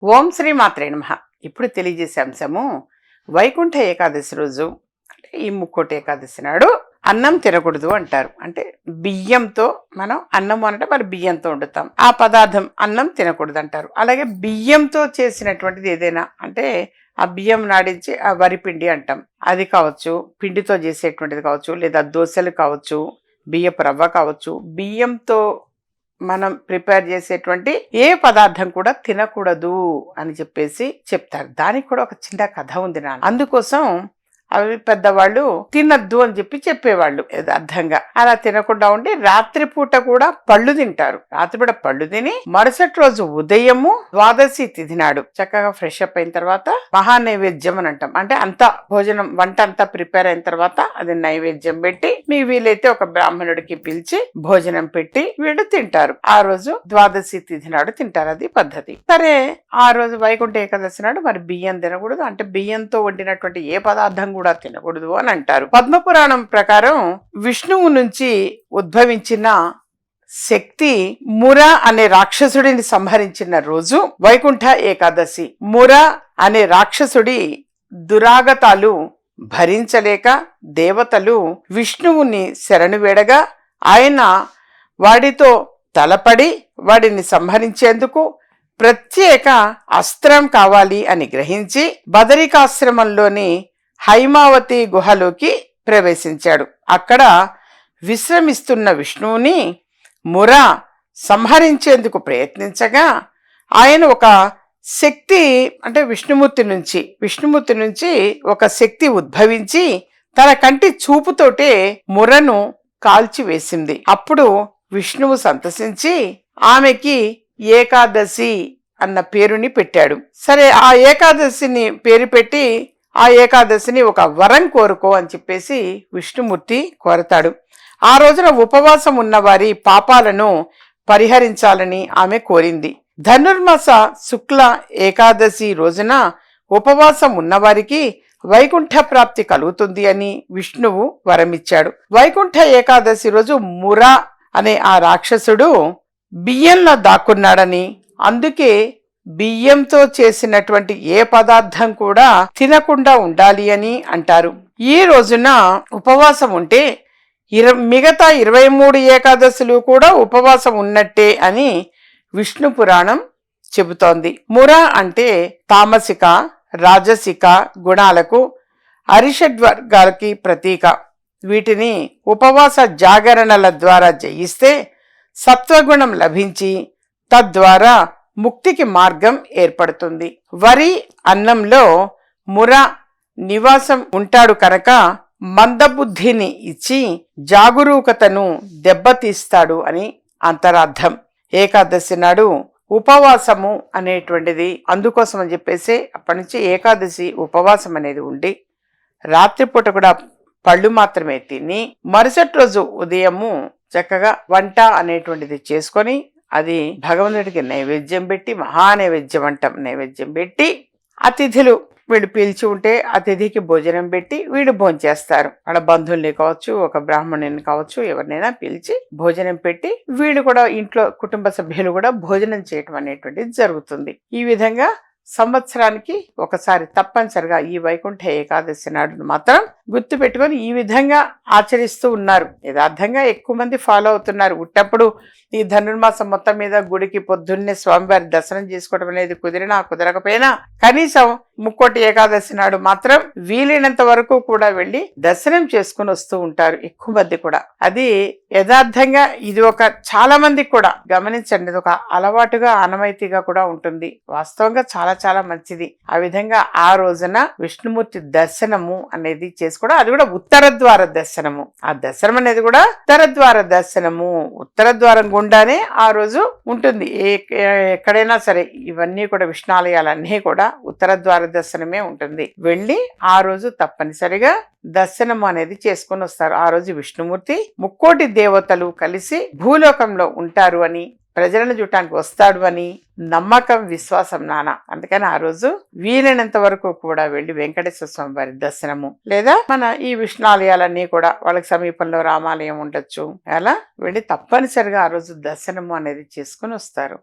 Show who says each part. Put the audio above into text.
Speaker 1: ఓం శ్రీ మాత్రే నమః. ఇప్పుడు తెలియజేసే అంశము వైకుంఠ ఏకాదశి రోజు అంటే ఈ ముక్కోటి ఏకాదశి నాడు అన్నం తినకూడదు అంటారు. అంటే బియ్యంతో మనం అన్నం అంటే మరి బియ్యంతో వండుతాం. ఆ పదార్థం అన్నం తినకూడదు అంటారు. అలాగే బియ్యంతో చేసినటువంటిది ఏదైనా అంటే ఆ బియ్యం నాడించి ఆ వరిపిండి అంటాం, అది కావచ్చు, పిండితో చేసేటువంటిది కావచ్చు, లేదా దోశలు కావచ్చు, బియ్యపు రవ్వ కావచ్చు, బియ్యంతో మనం ప్రిపేర్ చేసేటువంటి ఏ పదార్థం కూడా తినకూడదు అని చెప్పేసి చెప్తారు. దానికి కూడా ఒక చిన్న కథ ఉంది నాన్న. అందుకోసం అవి పెద్దవాళ్ళు తినద్దు అని చెప్పేవాళ్ళు యథార్థంగా. అలా తినకుండా ఉండి రాత్రిపూట కూడా పళ్ళు తింటారు. రాత్రిపూట పళ్ళు తిని మరుసటి రోజు ఉదయము ద్వాదశి తిథి నాడు చక్కగా ఫ్రెష్ అప్ అయిన తర్వాత మహానైవేద్యం అని అంటాం. అంటే అంతా భోజనం వంట అంతా ప్రిపేర్ అయిన తర్వాత అది నైవేద్యం పెట్టి మీ వీలైతే ఒక బ్రాహ్మణుడికి పిలిచి భోజనం పెట్టి వీళ్ళు తింటారు. ఆ రోజు ద్వాదశి తిథి నాడు తింటారు. అది పద్ధతి. సరే, ఆ రోజు వైకుంఠ ఏకాదశి నాడు మరి బియ్యం తినకూడదు. అంటే బియ్యంతో వండినటువంటి ఏ పదార్థం కూడా తినకూడదు అని అంటారు. పద్మపురాణం ప్రకారం విష్ణువు నుంచి ఉద్భవించిన శక్తి ముర అనే రాక్షసుడిని సంహరించిన రోజు వైకుంఠ ఏకాదశి. ముర అనే రాక్షసుడి దురాగతాలు భరించలేక దేవతలు విష్ణువుని శరణు వేడగా ఆయన వాడితో తలపడి వాడిని సంహరించేందుకు ప్రత్యేక అస్త్రం కావాలి అని గ్రహించి బదరికాశ్రమంలోని హైమావతి గుహలోకి ప్రవేశించాడు. అక్కడ విశ్రమిస్తున్న విష్ణువుని ముర సంహరించేందుకు ప్రయత్నించగా ఆయన ఒక శక్తి అంటే విష్ణుమూర్తి నుంచి ఒక శక్తి ఉద్భవించి తన కంటి చూపుతోటే మురను కాల్చివేసింది. అప్పుడు విష్ణువు సంతసించి ఆమెకి ఏకాదశి అన్న పేరుని పెట్టాడు. సరే, ఆ ఏకాదశిని పేరు పెట్టి ఆ ఏకాదశిని ఒక వరం కోరుకో అని చెప్పేసి విష్ణుమూర్తి కోరతాడు. ఆ రోజున ఉపవాసం ఉన్న వారి పాపాలను పరిహరించాలని ఆమె కోరింది. ధనుర్మాస శుక్ల ఏకాదశి రోజున ఉపవాసం ఉన్నవారికి వైకుంఠ ప్రాప్తి కలుగుతుంది అని విష్ణువు వరమిచ్చాడు. వైకుంఠ ఏకాదశి రోజు ముర అనే ఆ రాక్షసుడు బియ్యంలో దాక్కున్నాడని, అందుకే బియ్యంతో చేసినటువంటి ఏ పదార్థం కూడా తినకుండా ఉండాలి అని అంటారు. ఈ రోజున ఉపవాసం ఉంటే మిగతా 23 ఏకాదశులు కూడా ఉపవాసం ఉన్నట్టే అని విష్ణు పురాణం చెబుతోంది. ముర అంటే తామసిక రాజసిక గుణాలకు అరిషడ్వర్గాలకి ప్రతీక. వీటిని ఉపవాస జాగరణల ద్వారా జయిస్తే సత్వగుణం లభించి తద్వారా ముక్తికి మార్గం ఏర్పడుతుంది. వరి అన్నంలో ముర నివాసం ఉంటాడు కనుక మందబుద్ధిని ఇచ్చి జాగరూకతను దెబ్బతీస్తాడు అని అంతరార్థం. ఏకాదశి నాడు ఉపవాసము అనేటువంటిది అందుకోసం అని చెప్పేసి అప్పటి నుంచి ఏకాదశి ఉపవాసం అనేది ఉండి రాత్రిపూట కూడా పళ్ళు మాత్రమే తిని మరుసటి రోజు ఉదయము చక్కగా వంట అనేటువంటిది చేసుకొని అది భగవంతుడికి నైవేద్యం పెట్టి మహానైవేద్యం అంటాం, నైవేద్యం పెట్టి అతిథులు వీళ్ళు పిలిచి ఉంటే అతిథికి భోజనం పెట్టి వీళ్ళు భోంచేస్తారు. వాళ్ళ బంధువుల్ని కావచ్చు, ఒక బ్రాహ్మణుని కావచ్చు, ఎవరినైనా పిలిచి భోజనం పెట్టి వీళ్ళు కూడా ఇంట్లో కుటుంబ సభ్యులు కూడా భోజనం చేయటం అనేటువంటిది జరుగుతుంది. ఈ విధంగా సంవత్సరానికి ఒకసారి తప్పనిసరిగా ఈ వైకుంఠ ఏకాదశి నాడు మాత్రం గుర్తు పెట్టుకొని ఈ విధంగా ఆచరిస్తూ ఉన్నారు. యథార్థంగా ఎక్కువ మంది ఫాలో అవుతున్నారు. ఉట్టప్పుడు ఈ ధనుర్మాసం మొత్తం మీద గుడికి పొద్దున్నే స్వామివారి దర్శనం చేసుకోవడం అనేది కుదిరినా కుదరకపోయినా కనీసం ముక్కోటి ఏకాదశి నాడు మాత్రం వీలైనంత వరకు కూడా వెళ్ళి దర్శనం చేసుకుని వస్తూ ఉంటారు ఎక్కువ మంది కూడా. అది యథార్థంగా ఇది ఒక చాలా మందికి కూడా గమనించండి, ఇది ఒక అలవాటుగా ఆనవాయితీగా కూడా ఉంటుంది. వాస్తవంగా చాలా చాలా మంచిది. ఆ విధంగా ఆ రోజున విష్ణుమూర్తి దర్శనము అనేది చేసుకోవడం, అది కూడా ఉత్తర ద్వార దర్శనము. ఆ దర్శనం అనేది కూడా ఉత్తర ద్వార దర్శనము, ఉత్తర ద్వారం గుండానే ఆ రోజు ఉంటుంది. ఎక్కడైనా సరే ఇవన్నీ కూడా విష్ణాలయాలన్నీ కూడా ఉత్తర ద్వార దర్శనమే ఉంటుంది. వెళ్ళి ఆ రోజు తప్పనిసరిగా దర్శనం అనేది చేసుకొని వస్తారు. ఆ రోజు విష్ణుమూర్తి ముక్కోటి దేవతలు కలిసి భూలోకంలో ఉంటారు అని, ప్రజలను చూడటానికి వస్తాడు అని నమ్మకం, విశ్వాసం నాన్న. అందుకని ఆ రోజు వీలైనంత వరకు కూడా వెళ్ళి వెంకటేశ్వర స్వామి వారి దర్శనము, లేదా మన ఈ విష్ణాలయాలన్నీ కూడా వాళ్ళకి సమీపంలో రామాలయం ఉండొచ్చు, అలా వెళ్ళి తప్పనిసరిగా ఆ రోజు దర్శనము అనేది చేసుకుని వస్తారు.